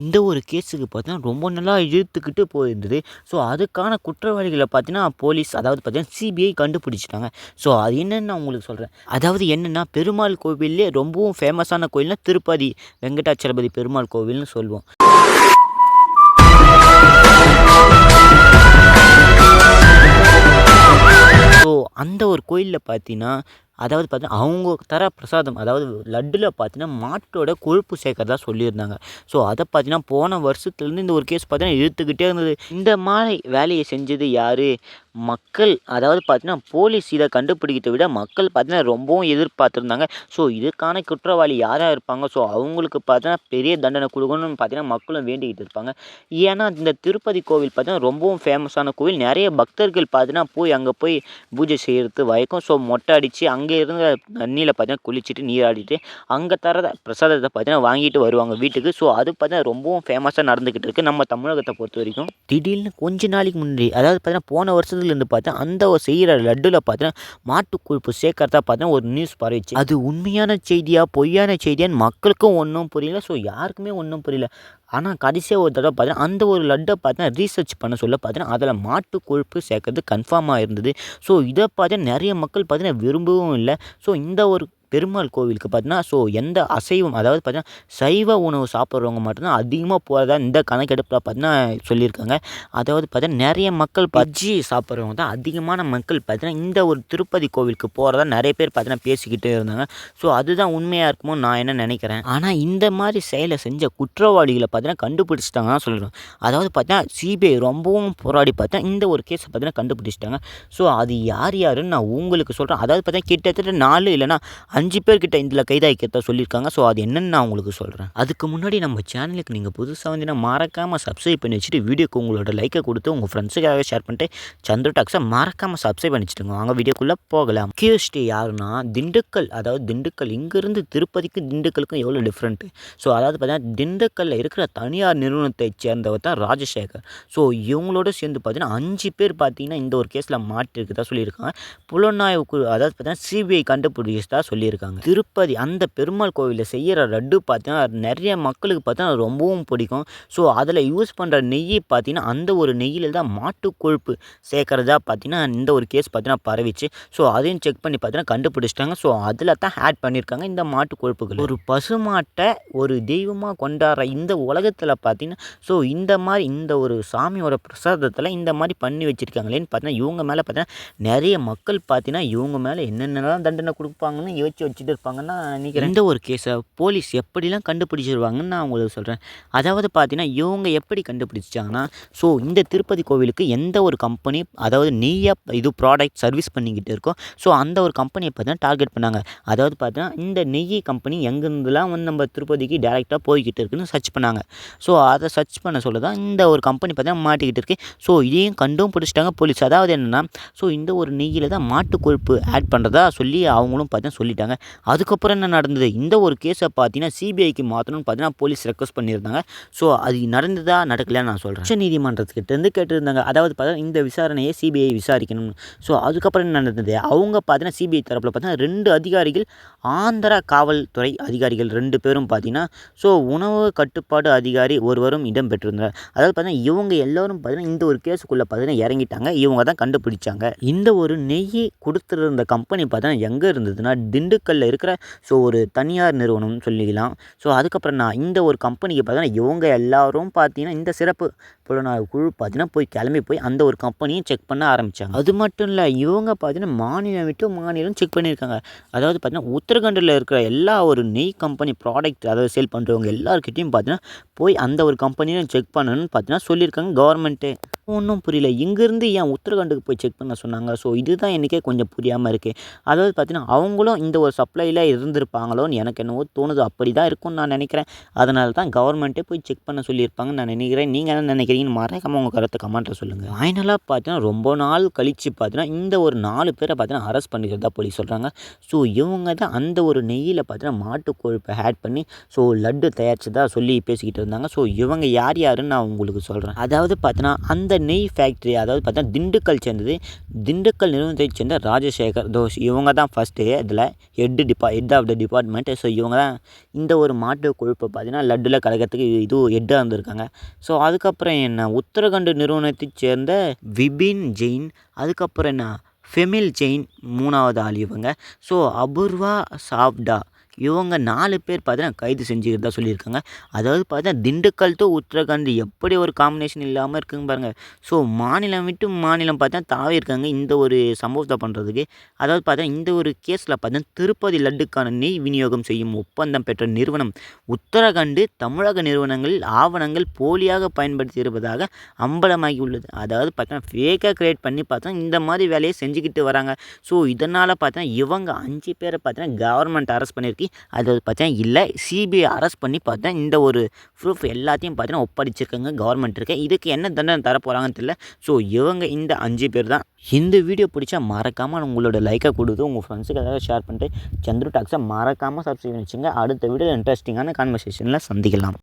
இந்த ஒரு கேஸுக்கு பார்த்தீங்கன்னா, ரொம்ப நாளா இழுத்துக்கிட்டு போயிருந்தது. ஸோ, அதுக்கான குற்றவாளிகள பார்த்தீங்கன்னா, போலீஸ் அதாவது பார்த்தீங்கன்னா, சிபிஐ கண்டுபிடிச்சுட்டாங்க. ஸோ, அது என்னன்னு நான் உங்களுக்கு சொல்றேன். அதாவது என்னன்னா, பெருமாள் கோவில்லே ரொம்பவும் ஃபேமஸான கோயில்னா திருப்பதி வெங்கடாச்சலபதி பெருமாள் கோவில்னு சொல்லுவோம். ஸோ, அந்த ஒரு கோயில்ல பார்த்தீங்கன்னா, அதாவது பார்த்தீங்கன்னா, அவங்க தர பிரசாதம் அதாவது லட்டுல பார்த்தீங்கன்னா, மாட்டோட கொழுப்பு சேர்க்கிறதா சொல்லியிருந்தாங்க. ஸோ, அத பார்த்தீங்கன்னா, போன வருஷத்துலேருந்து இந்த ஒரு கேஸ் பார்த்தீங்கன்னா இழுத்துக்கிட்டே இருந்தது. இந்த மாரி வேலைய செஞ்சது யாரு? மக்கள். அதாவது பார்த்தீங்கன்னா, போலீஸ் இத கண்டுபிடிக்கிறத விட மக்கள் பார்த்தீங்கன்னா, ரொம்பவும் எதிர்பார்த்துருந்தாங்க. ஸோ, இதுக்கான குற்றவாளி யாரா இருப்பாங்க? ஸோ, அவங்களுக்கு பார்த்தீங்கன்னா, பெரிய தண்டனை குடுக்கணும்னு பார்த்தீங்கன்னா, மக்களும் வேண்டிக்கிட்டு இருப்பாங்க. ஏன்னா, இந்த திருப்பதி கோவில் பார்த்தீங்கன்னா, ரொம்பவும் ஃபேமஸான கோவில். நெறைய பக்தர்கள் பார்த்தீங்கன்னா, அங்க போய் பூஜை செய்யறது வழக்கம். ஸோ, மொட்டை அடிச்சு அங்கே இருந்த தண்ணியில பார்த்தீங்கன்னா, குளிச்சுட்டு நீராடிட்டு, அங்க தர பிரசாதத்த பார்த்தீங்கன்னா, வாங்கிட்டு வருவாங்க வீட்டுக்கு. ஸோ, அது பார்த்தீங்கன்னா, ரொம்பவும் ஃபேமஸா நடந்துகிட்டு இருக்கு நம்ம தமிழகத்த பொறுத்தவரைக்கும். திடீர்னு கொஞ்ச நாளைக்கு முன்னாடி அதாவது பார்த்தீங்கன்னா, போன வருஷத்துலேருந்து பார்த்தா அந்த ஒரு செய்கிற லட்டுல பார்த்தீங்கன்னா, மாட்டு கொழுப்பு சேர்க்கறதா பார்த்தீங்கன்னா, ஒரு நியூஸ் பரவிச்சு. அது உண்மையான செய்தியா, பொய்யான செய்தியான்னு மக்களுக்கும் ஒண்ணும் புரியல. ஸோ, யாருக்குமே ஒண்ணும் புரியல. ஆனா, கடைசியா ஒரு தடவ பார்த்தீங்கன்னா, அந்த ஒரு லட்ட பார்த்தீங்கன்னா, ரீசர்ச் பண்ண சொல்ல பார்த்தீங்கன்னா, அதில மாட்டு கொழுப்பு சேர்க்கறது கன்ஃபார்மா இருந்தது. ஸோ, இத பார்த்தீங்கன்னா, நெறைய மக்கள் பார்த்தீங்கன்னா விரும்பவும் இல்ல. ஸோ, இந்த ஒரு பெருமாள் கோவிலுக்கு பார்த்தீங்கன்னா, ஸோ எந்த அசைவம் அதாவது பார்த்தீங்கன்னா, சைவ உணவு சாப்பிட்றவங்க மட்டும் தான் அதிகமா போறதா இந்த கணக்கெடுப்புல பார்த்தீங்கன்னா சொல்லியிருக்காங்க. அதாவது பார்த்தீங்கன்னா, நெறைய மக்கள் பஜ்ஜி சாப்பிட்றவங்க தான் அதிகமான மக்கள் பார்த்தீங்கன்னா, இந்த ஒரு திருப்பதி கோவிலுக்கு போறதா நெறைய பேர் பார்த்தீங்கன்னா பேசிக்கிட்டே இருந்தாங்க. ஸோ, அதுதான் உண்மையா இருக்குமோன்னு நான் என்ன நெனைக்கிறேன். ஆனா, இந்த மாரி செயல செஞ்ச குற்றவாளிகள பார்த்தீங்கன்னா கண்டுபிடிச்சுட்டாங்கன்னு தான் சொல்றேன். அதாவது பார்த்தீங்கன்னா, சிபிஐ ரொம்பவும் போராடி பார்த்தா இந்த ஒரு கேஸ பார்த்தீங்கன்னா கண்டுபிடிச்சுட்டாங்க. ஸோ, அது யார் யாருன்னு நான் உங்களுக்கு சொல்றேன். அதாவது பார்த்தீங்கன்னா, கிட்டத்தட்ட 4 இல்லன்னா 5 பேர்கிட்ட இதில கைதாக்கிறதா சொல்லியிருக்காங்க. ஸோ, அது என்னன்னு நான் உங்களுக்கு சொல்றேன். அதுக்கு முன்னாடி நம்ம சேனலுக்கு நீங்க புதுசா வந்தீங்கன்னா, மறக்காம சப்ஸ்கிரைப் பண்ணி வச்சுட்டு, வீடியோக்கு உங்களோட லைக்க குடுத்து, உங்க ஃப்ரெண்ட்ஸுக்காக ஷேர் பண்ணிட்டு, சந்துரு டாக்ஸ மறக்காம சப்ஸ்கிரைப் பண்ணி வச்சுடுங்க. வாங்க வீடியோக்குள்ள போகலாம். அக்யூஸ்ட் யாருன்னா, திண்டுக்கல் அதாவது திண்டுக்கல் இங்கேருந்து திருப்பதிக்கும் திண்டுக்கலுக்கும் எவ்வளோ டிஃப்ரெண்ட்டு. ஸோ, அதாவது பார்த்தீங்கன்னா, திண்டுக்கல்ல இருக்கிற தனியார் நிறுவனத்தைச் சேர்ந்தவர் தான் ராஜசேகர். ஸோ, இவங்களோட சேர்ந்து பார்த்தீங்கன்னா, 5 பேர் பார்த்தீங்கன்னா, இந்த ஒரு கேஸ்ல மாட்டியிருக்கிறதா சொல்லியிருக்காங்க. புலனாய்வு குழு அதாவது பார்த்தீங்கன்னா, சிபிஐ கண்டுபிடிச்சதா சொல்லியிருக்காங்க. திருப்பதி அந்த பெருமாள் கோவில்ல செய்யற லட்டு பார்த்தீங்கன்னா, நெறைய மக்களுக்கு பார்த்தீங்கன்னா ரொம்பவும் பிடிக்கும். ஸோ, அதில யூஸ் பண்ற நெய்யி பார்த்தீங்கன்னா, அந்த ஒரு நெய்யில தான் மாட்டு கொழுப்பு சேர்க்கிறதா பார்த்தீங்கன்னா, இந்த ஒரு கேஸ் பார்த்தீங்கன்னா பரவிச்சு. ஸோ, அதையும் செக் பண்ணி பார்த்தீங்கன்னா கண்டுபிடிச்சிட்டாங்க. ஸோ, அதில தான் ஆட் பண்ணியிருக்காங்க இந்த மாட்டு கொழுப்புகள். ஒரு பசுமாட்ட ஒரு தெய்வமா கொண்டாடுற இந்த உலகத்தில பார்த்தீங்கன்னா, ஸோ இந்த மாரி இந்த ஒரு சாமியோட பிரசாதத்தில இந்த மாரி பண்ணி வச்சிருக்காங்களேன்னு பார்த்தீங்கன்னா, இவங்க மேல பார்த்தீங்கன்னா, நெறைய மக்கள் பார்த்தீங்கன்னா, இவங்க மேல என்னென்னலாம் தண்டனை குடுப்பாங்கன்னு யோசிச்சு வச்சுட்டு இருப்பாங்கன்னு நான் நினைக்கிறேன். இந்த ஒரு கேஸ போலீஸ் எப்படிலாம் கண்டுபிடிச்சிருவாங்கன்னு நான் உங்களுக்கு சொல்றேன். அதாவது பார்த்தீங்கன்னா, இவங்க எப்படி கண்டுபிடிச்சாங்கன்னா, ஸோ இந்த திருப்பதி கோவிலுக்கு எந்த ஒரு கம்பெனி அதாவது நெய்யா இது ப்ராடக்ட் சர்வீஸ் பண்ணிக்கிட்டு இருக்கோ, ஸோ அந்த ஒரு கம்பெனிய பார்த்தீங்கன்னா டார்கெட் பண்ணாங்க. அதாவது பார்த்தீங்கன்னா, இந்த நெய் கம்பெனி எங்கேருந்துலாம் வந்து நம்ம திருப்பதிக்கு டைரக்ட்டா போய்க்கிட்டு இருக்குன்னு சர்ச் பண்ணாங்க. ஸோ, அத சர்ச் பண்ண சொல்ல தான் இந்த ஒரு கம்பெனி பார்த்தீங்கன்னா மாட்டிக்கிட்டு இருக்கு. ஸோ, இதையும் கண்டும் பிடிச்சிட்டாங்க போலீஸ். அதாவது என்னன்னா, ஸோ இந்த ஒரு நெய்யில தான் மாட்டு கொழுப்பு ஆட் பண்ணுறதா சொல்லி அவங்களும் பார்த்தீங்கன்னா சொல்லிட்டாங்க. அதுக்கப்புறம் என்ன நடந்தது? இந்த ஒரு கேஸ பார்த்தீங்கன்னா, சிபிஐக்கு மாத்தணும்னு பார்த்தீங்கன்னா போலீஸ் ரெக்வெஸ்ட் பண்ணியிருந்தாங்க. ஸோ, அது நடந்ததா நடக்கலையான்னு நான் சொல்றேன். உச்சநீதிமன்றத்துக்கிட்டேருந்து கேட்டிருந்தாங்க. அதாவது பார்த்தீங்கன்னா, இந்த விசாரணையை சிபிஐ விசாரிக்கணும். ஸோ, அதுக்கப்புறம் என்ன நடந்தது? அவங்க பார்த்தீங்கன்னா சிபிஐ தரப்புல பார்த்தீங்கன்னா 2 அதிகாரிகள் ஆந்திரா காவல்துறை அதிகாரிகள் 2 பேரும் பார்த்தீங்கன்னா, ஸோ உணவு கட்டுப்பாடு அதிகாரி ஒருவரும் இடம் பெற்றிருந்தார். அதாவது பார்த்தீங்கன்னா, இவங்க எல்லாரும் பார்த்தீங்கன்னா இந்த ஒரு கேஸுக்குள்ள பார்த்தீங்கன்னா இறங்கிட்டாங்க. இவங்க தான் கண்டுபிடிச்சாங்க. இந்த ஒரு நெய்யை குடுத்திருந்த கம்பெனி பார்த்தீங்கன்னா எங்க இருந்ததுன்னா, திண்டுக்கல்ல இருக்கிற ஸோ ஒரு தனியார் நிறுவனம்னு சொல்லிக்கலாம். ஸோ, அதுக்கப்புறம் இந்த ஒரு கம்பெனிக்கு பார்த்தீங்கன்னா, இவங்க எல்லாரும் பார்த்தீங்கன்னா, இந்த சிறப்பு புலனாய்வு குழு பார்த்தீங்கன்னா கிளம்பி போய் அந்த ஒரு கம்பெனியும் செக் பண்ண ஆரம்பிச்சாங்க. அது மட்டும் இல்ல, இவங்க பார்த்தீங்கன்னா மாநிலம் விட்டு மாநிலம் செக் பண்ணியிருக்காங்க. அதாவது பார்த்தீங்கன்னா, உத்தரகண்டில் இருக்கிற எல்லா ஒரு நெய் கம்பெனி ப்ராடக்ட் அதாவது சேல் பண்ணுறவங்க எல்லார்கிட்டயும் பார்த்தீங்கன்னா, போய் அந்த ஒரு கம்பெனியும் செக் பண்ணணும்னு பார்த்தீங்கன்னா சொல்லியிருக்காங்க கவர்மெண்ட்டே. ஒன்றும் புரியல. இங்கேருந்து ஏன் உத்தரகண்டுக்கு போய் செக் பண்ண சொன்னாங்க? ஸோ, இதுதான் எனக்கே கொஞ்சம் புரியாம இருக்கு. அதாவது பார்த்தீங்கன்னா, அவங்களும் இந்த ஒரு சப்ளைல இருந்திருப்பாங்களோன்னு எனக்கு என்னவோ தோணுது. அப்படி தான் இருக்கும்னு நான் நினைக்கிறேன். அதனால தான் கவர்மெண்ட்டே போய் செக் பண்ண சொல்லியிருப்பாங்கன்னு நான் நினைக்கிறேன். நீங்க என்ன நினைக்கிறீங்கன்னு மறக்காம உங்க கருத்தை கமெண்ட்ல சொல்லுங்க. ஃபைனலா பார்த்தீங்கன்னா, ரொம்ப நாள் கழிச்சு பார்த்தீங்கன்னா, இந்த ஒரு 4 பேரை பார்த்தீங்கன்னா அரெஸ்ட் பண்ணிக்கிறதா போலீஸ் சொல்றாங்க. ஸோ, இவங்க தான் அந்த ஒரு நெய்யில பார்த்தீங்கன்னா மாட்டு கொழுப்பை ஆட் பண்ணி ஸோ லட்டு தயாரிச்சதா சொல்லி பேசிக்கிட்டு இருந்தாங்க. ஸோ, இவங்க யார் யாருன்னு நான் உங்களுக்கு சொல்றேன். அதாவது பார்த்தீங்கன்னா, அந்த நெய் ஃபேக்ட்ரி அதாவது பார்த்தீங்கன்னா திண்டுக்கல் சேர்ந்தது. திண்டுக்கல் நிறுவனத்தைச் சேர்ந்த ராஜசேகர் தோஷ் இவங்க தான் ஃபஸ்ட்டு இதில் head of the department. So இவங்க தான் இந்த ஒரு மாட்டு கொழுப்பை பார்த்தீங்கன்னா லட்டில் கலக்கிறதுக்கு ஹெட்டாக இருந்திருக்காங்க. ஸோ அதுக்கப்புறம் என்ன உத்தரகண்ட் நிறுவனத்தைச் சேர்ந்த விபின் ஜெயின், அதுக்கப்புறம் என்ன ஃபெமில் ஜெயின் 3வது ஆள் இவங்க. ஸோ அபூர்வா சாவ்டா இவங்க 4 பேர் பார்த்தீங்கன்னா கைது செஞ்சுக்கிறதா சொல்லியிருக்காங்க. அதாவது பார்த்தீங்கன்னா திண்டுக்கல் டு உத்தரகண்ட் எப்படி ஒரு காம்பினேஷன் இல்லாமல் இருக்குங்க பாருங்கள். ஸோ மாநிலம் விட்டு மாநிலம் பார்த்தீங்கன்னா தாவி இருக்காங்க இந்த ஒரு சம்பவத்தை பண்ணுறதுக்கு. அதாவது பார்த்தீங்கன்னா இந்த ஒரு கேஸில் பார்த்தீங்கன்னா திருப்பதி லட்டுக்கான நெய் விநியோகம் செய்யும் ஒப்பந்தம் பெற்ற நிறுவனம் உத்தரகண்ட் தமிழக நிறுவனங்களில் ஆவணங்கள் போலியாக பயன்படுத்தி இருப்பதாக அம்பலமாகி உள்ளது. அதாவது பார்த்தீங்கன்னா ஃபேக்காக கிரியேட் பண்ணி பார்த்தா இந்த மாதிரி வேலையை செஞ்சுக்கிட்டு வராங்க. ஸோ இதனால் பார்த்தீங்கன்னா இவங்க 5 பேரை பார்த்தீங்கன்னா கவர்மெண்ட் அரெஸ்ட் பண்ணியிருக்கு. அதாவது பார்த்தீங்கன்னா இல்லை சிபிஐ அரெஸ்ட் பண்ணி பார்த்தா இந்த ஒரு ப்ரூஃப் எல்லாத்தையும் பார்த்தீங்கன்னா ஒப்படைச்சிருக்காங்க கவர்மெண்ட் இருக்க. இதுக்கு என்ன தண்டனை தர போகிறாங்கன்னு தெரியல. ஸோ இவங்க இந்த 5 பேர் தான். இந்த வீடியோ பிடிச்சா மறக்காமல் உங்களோட லைக்கை கொடுத்து உங்கள் ஃப்ரெண்ட்ஸுக்கு ஏதாவது ஷேர் பண்ணிட்டு சந்துரு டாக்ஸை மறக்காமல் சப்ஸ்கிரைப் பண்ணி வச்சுங்க. அடுத்த வீடியோ இன்ட்ரெஸ்டிங்கான கான்வர்சேஷனில் சந்திக்கலாம்.